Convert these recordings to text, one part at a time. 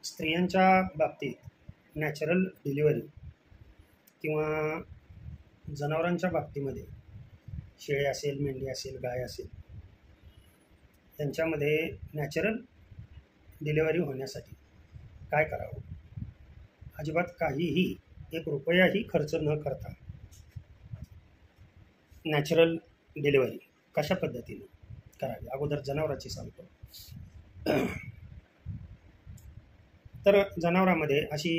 स्त्रियांच्या बाबतीत natural delivery किंवा जनावरांच्या बाबतीमध्ये शेळी असेल, मेंढी असेल, गाय असेल, त्यांच्यामध्ये नॅचरल डिलिव्हरी होण्यासाठी काय करावं? अजिबात काहीही एक रुपयाही खर्च न करता नॅचरल डिलिव्हरी कशा पद्धतीने करावी? अगोदर जनावरांची सांगतो. तर जनावरांमध्ये अशी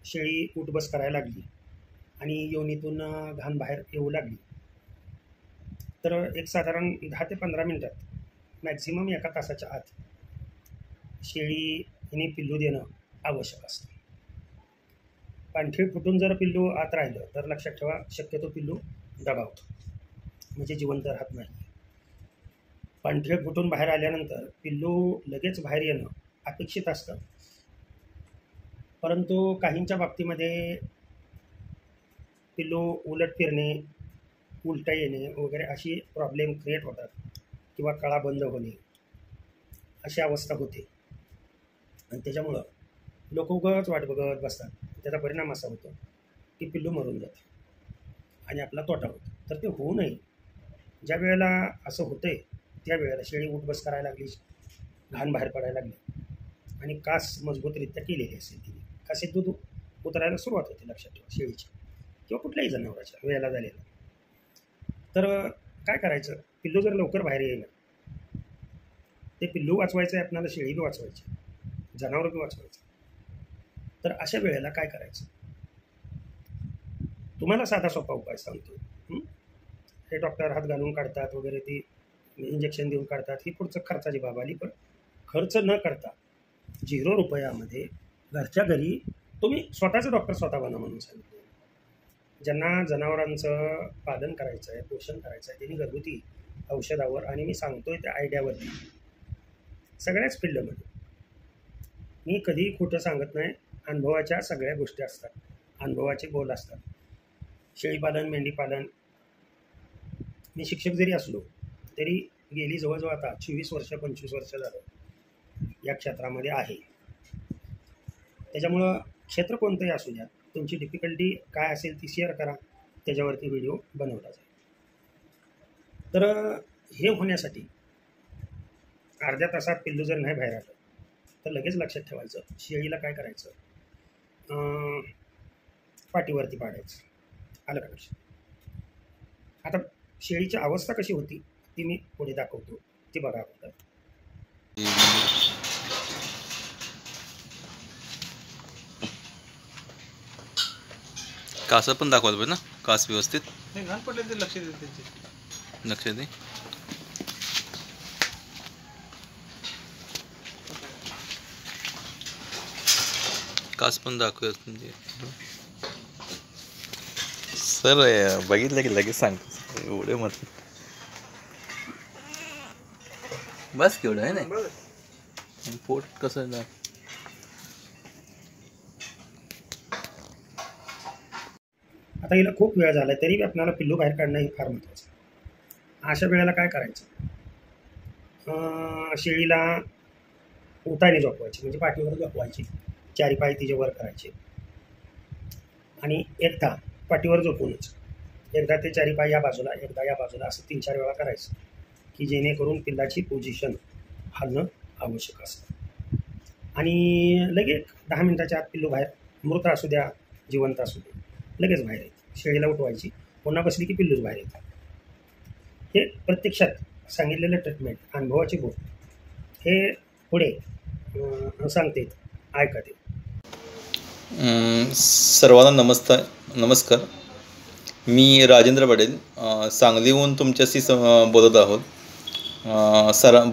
शेळी उठबस करायला लागली आणि योनीतून घाण बाहेर येऊ लागली तर एक साधारण 10 ते 15 मिनटात मॅक्झिमम 1 तासाच्या आत शेळी हिने पिल्लू देणं आवश्यक असतं. पाणथळ फुटून जर पिल्लू आत राहिलं तर लक्षात ठेवा, शक्यतो पिल्लू दबावतं, म्हणजे जिवंत राहत नाही. पाणथळ फुटून बाहेर आल्यानंतर पिल्लू लगेच बाहेर येणं अपेक्षित असतं, परंतु काहींच्या बाबतीमध्ये पिल्लू उलट फिरणे, उलटा येणे वगैरे अशी प्रॉब्लेम क्रिएट होतात किंवा कळा बंद होणे अशी अवस्था होते आणि त्याच्यामुळं लोक उगाच वाट बघत बसतात. त्याचा परिणाम असा होतो की पिल्लू मरून जातं आणि आपला तोटा होतो. तर ते होऊ नये, ज्या वेळेला असं होतंय त्या वेळेला शेळी उठबस करायला लागली, घाण बाहेर पडायला लागली आणि कास मजबूतरित्या केलेली असेल, तिने कासेत दूध उतरायला सुरुवात होते, लक्षात ठेवा, शेळीची किंवा कुठल्याही जनावराच्या वेळेला झालेला. तर काय करायचं? पिल्लू जर लवकर बाहेर येईल, ते पिल्लू वाचवायचं आहे आपल्याला, शेळी बी वाचवायची, जनावर बी वाचवायचं. तर अशा वेळेला काय करायचं? तुम्हाला साधा सोपा उपाय सांगतो. हे डॉक्टर हात घालून काढतात वगैरे, ती इंजेक्शन देऊन काढतात, ही पुढचं खर्चाची बाब आली. पण खर्च न करता 0 रुपयामध्ये घरच्या घरी तुम्ही स्वतःचं डॉक्टर स्वतः बना म्हणून सांगितलं. ज्यांना जनावरांचं पालन करायचं आहे, पोषण करायचं आहे, त्यांनी घरगुती औषधावर आणि मी सांगतोय त्या आयडियावरती सगळ्याच फील्डमध्ये मी कधी खोटं सांगत नाही. अनुभवाच्या सगळ्या गोष्टी असतात, अनुभवाचे बोल असतात. शेळीपालन, मेंढीपालन, मी शिक्षक जरी असलो तरी गेली जवळजवळ आता 24 वर्ष 25 वर्ष झालं या क्षेत्रामध्ये आहे. त्याच्यामुळं क्षेत्र कोणतंही असू द्या, तुमची डिफिकल्टी काय असेल ती शेअर करा, त्याच्यावरती व्हिडिओ बनवला जाईल. तर हे होण्यासाठी अर्ध्या तासात पिल्लू जर नाही बाहेर आलं तर लगेच लक्षात ठेवायचं, शेळीला काय करायचं, पाठीवरती पाडायचं. आलं का लक्षात? आता शेळीची अवस्था कशी होती ती मी पुढे दाखवतो, ती बघा अगोदर. कास पण दाखवायला पाहिजे ना, कास व्यवस्थित घाण पडले ते लक्ष दे, त्यांचे लक्ष दे. कास पण दाखवूयात म्हणजे सर बघितलं की लगेच सांगतो एवढे मत बस केवढं आहे ना. पोट कसं ना, आता हिला खूप वेळ झाला तरी आपल्याला पिल्लू बाहेर काढणं हे फार महत्त्वाचं. अशा वेळेला काय करायचं? शेळीला उताने झोपवायची, म्हणजे पाठीवर झोपवायची, 4 पाय तिचे वर करायचे आणि एकदा पाठीवर झोपूनच एकदा ते 4 पाय या बाजूला, एकदा या बाजूला, असं 3-4 वेळा करायचं की जेणेकरून पिल्लाची पोझिशन हलणं आवश्यक असतं. आणि लगेच 10 मिनिटाच्या आत पिल्लू बाहेर, मृत असू द्या जिवंत असू द्या, लगेच बाहेर येतं. शेळीला उठवायची, पुन्हा बसली की पिल्लूच बाहेर येतं. हे प्रत्यक्षात सांगितलेलं ट्रीटमेंट, अनुभवाची गोष्ट, हे पुढे सांगते, ऐका ते. सर्वांना नमस्कार. मी राजेंद्र पटेल सांगलीहून तुमच्याशी बोलत आहोत.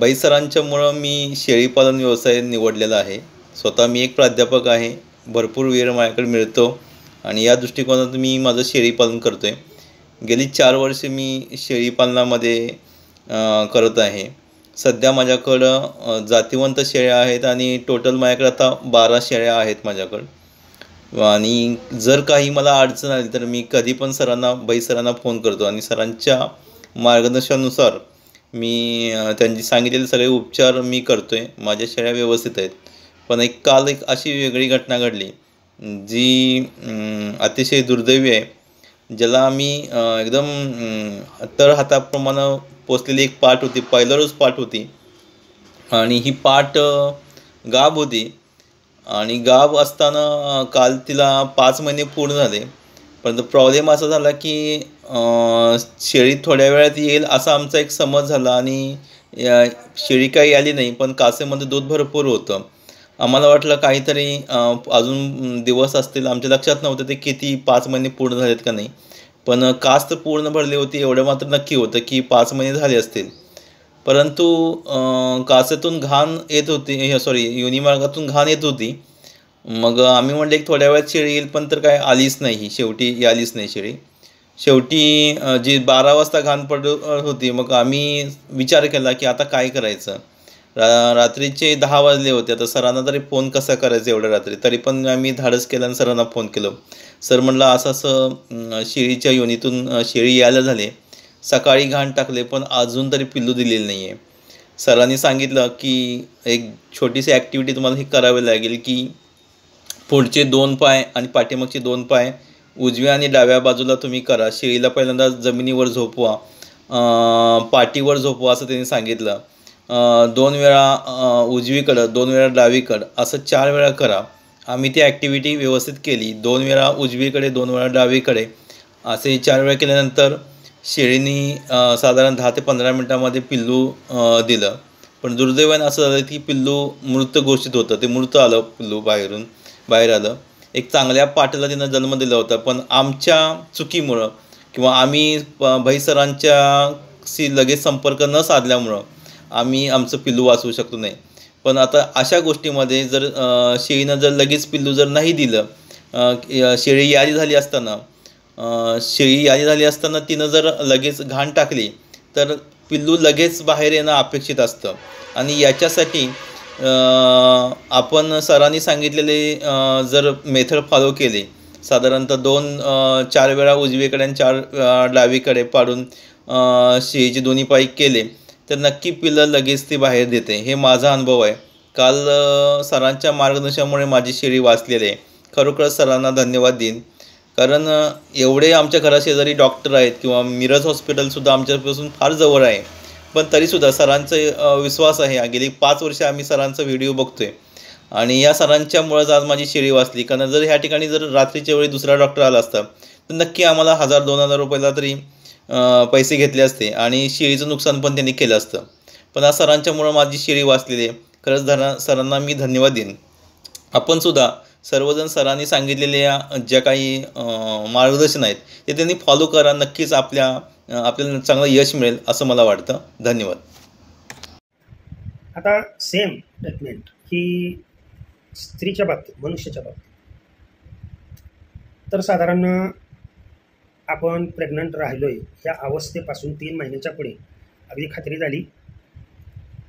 बाई सरांच्यामुळं मी शेळीपालन व्यवसाय निवडलेला आहे. स्वतः मी एक प्राध्यापक आहे, भरपूर वेळ माझ्याकडे मिळतो आणि या दृष्टिकोनातून मी माझं शेळीपालन करतो आहे. गेली 4 वर्षे मी शेळीपालनामध्ये करत आहे. सध्या माझ्याकडं जातिवंत शेळ्या आहेत आणि टोटल माझ्याकडे आता 12 शेळ्या आहेत माझ्याकडं. आणि जर काही मला अडचण आली तर मी कधी पण बाई सरांना फोन करतो आणि सरांच्या मार्गदर्शनानुसार मी त्यांची सांगितलेले सगळे उपचार मी करतो आहे. माझ्या शेळ्या व्यवस्थित आहेत. पण काल एक अशी वेगळी घटना घडली जी अतिशय दुर्दैवी आहे, ज्याला आम्ही एकदम तळहाताप्रमाणे पोचलेली एक पाट होती, पहिला रोज पाट होती आणि ही पाट गाभ होती आणि गाभ असताना काल तिला 5 महिने पूर्ण झाले. परंतु प्रॉब्लेम असा झाला की शेळी थोड्या वेळात येईल असा आमचा एक समज झाला आणि शेळी काही आली नाही, पण कासेमध्ये दूध भरपूर होतं. आम्हाला वाटलं काहीतरी अजून दिवस असतील, आमच्या लक्षात नव्हतं ते किती 5 महिने पूर्ण झालेत का नाही. पण कास तर पूर्ण भरली होती एवढं मात्र नक्की होतं की 5 महिने झाले असतील. परंतु कासेतून घाण येत होती, सॉरी योनीमार्गातून घाण येत होती. मग आम्ही म्हटलं एक थोड्या वेळात शेळी येईल, पण तर काय आलीच नाही, ही शेवटी आलीच नाही शेळी. शेवटी जी 12 वाजता घाण पडत होती, मग आम्ही विचार केला की आता काय करायचं. रात्रीचे 10 वाजले होते. आता सरांना तरी फोन कसा करायचा एवढ्या रात्री, तरी पण आम्ही धाडस केलं आणि सरांना फोन केलं. सर म्हणलं असं असं शेळीच्या योनीतून शेळी यायला झाले, सकाळी घाण टाकले पण अजून तरी पिल्लू दिलेली नाही आहे. सरांनी सांगितलं की एक छोटीशी ॲक्टिव्हिटी तुम्हाला हे करावी लागेल की पुढचे 2 पाय आणि पाठीमागचे 2 पाय उजव्या आणि डाव्या बाजूला तुम्ही करा. शेळीला पहिल्यांदा जमिनीवर झोपवा, पाठीवर झोपवा असं त्यांनी सांगितलं. 2 वेळा उजवीकडं, 2 वेळा डावीकडं असं 4 वेळा करा. आम्ही ती ॲक्टिव्हिटी व्यवस्थित केली. 2 वेळा उजवीकडे, 2 वेळा डावीकडे असे 4 वेळा केल्यानंतर शेळीनी साधारण 10 ते 15 मिनटामध्ये पिल्लू दिलं. पण दुर्दैवाने असं झालं की पिल्लू मृत घोषित होतं. ते मृत आलं, पिल्लू बाहेर आलं. एक चांगल्या पाटीला तिनं जन्म दिला होता, पण आमच्या चुकीमुळं किंवा आम्ही भाईसरांच्याशी लगेच संपर्क न साधल्यामुळं आम्ही आमचं पिल्लू वाचवू शकलो नाही. पण आता अशा गोष्टीमध्ये जर शेळीनं जर लगेच पिल्लू जर नाही दिलं, शेळी यादी झाली असताना तिनं जर लगेच घाण टाकली तर पिल्लू लगेच बाहेर येणं अपेक्षित असतं. आणि याच्यासाठी आपण सरांनी सांगितलेले जर मेथड फॉलो केली, साधारणतः 4 वेळा उजवीकडे आणि 4 डावीकडे पाडून शेळीचे दोन्ही पाय केले तर नक्की पिल्लं लगेच ती बाहेर देते. हे माझा अनुभव आहे. काल सरांच्या मार्गदर्शनामुळे माझी शेळी वाचलेली आहे. खरोखर सरांना धन्यवाद देईन, कारण एवढे आमच्या घराशेजारी डॉक्टर आहेत किंवा मिरज हॉस्पिटलसुद्धा आमच्यापासून फार जवळ आहे, पण तरीसुद्धा सरांचा विश्वास आहे. गेली 5 वर्ष आम्ही सरांचा व्हिडिओ बघतोय आणि या सरांच्यामुळेच आज माझी शेळी वाचली. कारण जर ह्या ठिकाणी जर रात्रीच्या वेळी दुसरा डॉक्टर आला असता तर नक्की आम्हाला 1000-2000 रुपयाला तरी पैसे घेतले असते आणि शेळीचं नुकसान पण त्यांनी केलं असतं. पण आज सरांच्यामुळं माझी शेळी वाचलेली आहे. खरंच सरांना मी धन्यवाद देईन. आपणसुद्धा सर्वजण सरांनी सांगितलेल्या ज्या काही मार्गदर्शन आहेत ते त्यांनी फॉलो करा. नक्कीच आपल्याला चांगलं यश मिळेल असं मला वाटतं. धन्यवाद. आता सेम ट्रीटमेंट ही स्त्रीच्या बाबतीत, मनुष्याच्या बाबतीत तर साधारण आपण प्रेग्नंट राहिलो आहे ह्या अवस्थेपासून 3 महिन्याच्या पुढे अगदी खात्री झाली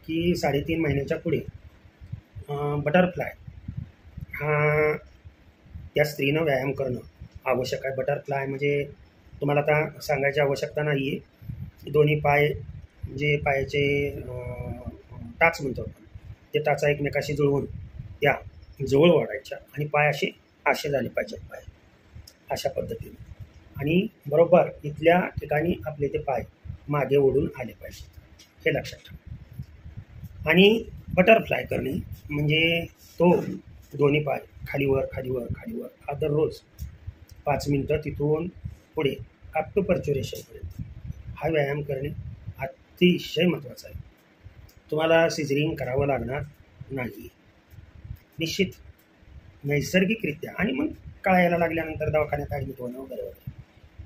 की 3.5 महिन्याच्या पुढे बटरफ्लाय हा त्या स्त्रीनं व्यायाम करणं आवश्यक आहे. बटरफ्लाय म्हणजे तुम्हाला आता सांगायची आवश्यकता नाही आहे. दोन्ही पाय जे पायाचे टाच म्हणतो आपण, ते टाचा एकमेकाशी जुळवून त्या जवळ वाढायच्या आणि पाय असे झाले पाहिजेत पाय अशा पद्धतीने, आणि बरोबर इथल्या ठिकाणी आपले ते पाय मागे ओढून आले पाहिजेत, हे लक्षात ठेवा. आणि बटरफ्लाय करणे म्हणजे तो दोन्ही पाय खालीवर खालीवर खालीवर हा दररोज 5 मिनटं तिथून पुढे अप टू पर्च्युरेशनपर्यंत हा व्यायाम करणे अतिशय महत्त्वाचा आहे. तुम्हाला सिझरिंग करावं लागणार नाही निश्चित, नैसर्गिकरित्या. आणि मग कळायला लागल्यानंतर दवाखान्यात ॲडमिट होणं वगैरे वगैरे,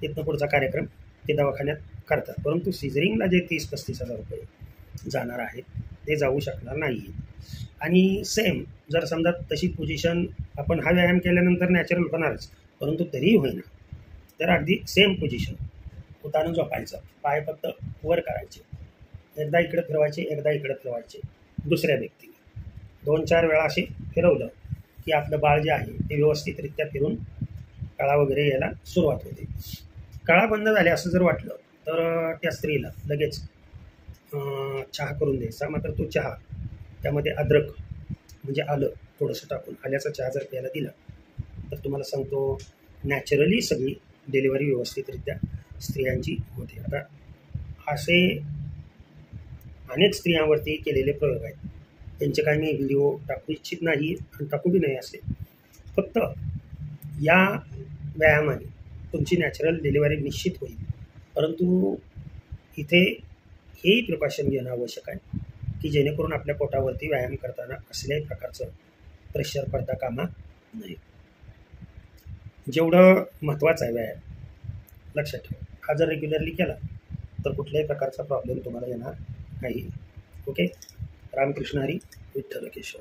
तिथनं पुढचा कार्यक्रम ते दवाखान्यात करतात. परंतु सिझरिंगला जे 30-35 हजार रुपये जाणार आहेत ते जाऊ शकणार नाही. आणि सेम जर समजा तशी पोझिशन आपण हा व्यायाम केल्यानंतर नॅचरल होणारच, परंतु तरीही होईना तर अगदी सेम पोझिशन उतारून झोपायचं, पाय फक्त वर करायचे, एकदा इकडे फिरवायचे एकदा इकडे फिरवायचे दुसऱ्या व्यक्तीने 2-4 वेळा असे फिरवलं की आपलं बाळ जे आहे ते व्यवस्थितरित्या फिरून कळा वगैरे यायला सुरुवात होते. कळा बंद झाले असं जर वाटलं तर त्या स्त्रीला लगेच चहा करून द्यायचा. मात्र तो चहा त्यामध्ये अद्रक म्हणजे आलं थोडंसं टाकून आल्याचा चहा जर प्यायला दिला तर तुम्हाला सांगतो नॅचरली सगळी डिलिव्हरी व्यवस्थितरित्या स्त्रियांची होते. आता असे अनेक स्त्रियांवरती केलेले प्रयोग आहेत, त्यांचे काही मी व्हिडिओ टाकू इच्छित नाही आणि टाकू बी नाही असे. फक्त या व्यायामाने तुमची नॅचरल डिलिव्हरी निश्चित होईल, परंतु इथे हेही प्रिकॉशन घेणं आवश्यक आहे की जेणेकरून आपल्या पोटावरती व्यायाम करताना कसल्याही प्रकारचं प्रेशर पडता कामा नये. जेवढं महत्त्वाचं आहे व्यायाम लक्षात ठेवा, हा जर रेग्युलरली केला तर कुठल्याही प्रकारचा प्रॉब्लेम तुम्हाला येणार नाही. ओके. रामकृष्ण हरी, विठ्ठल केशव.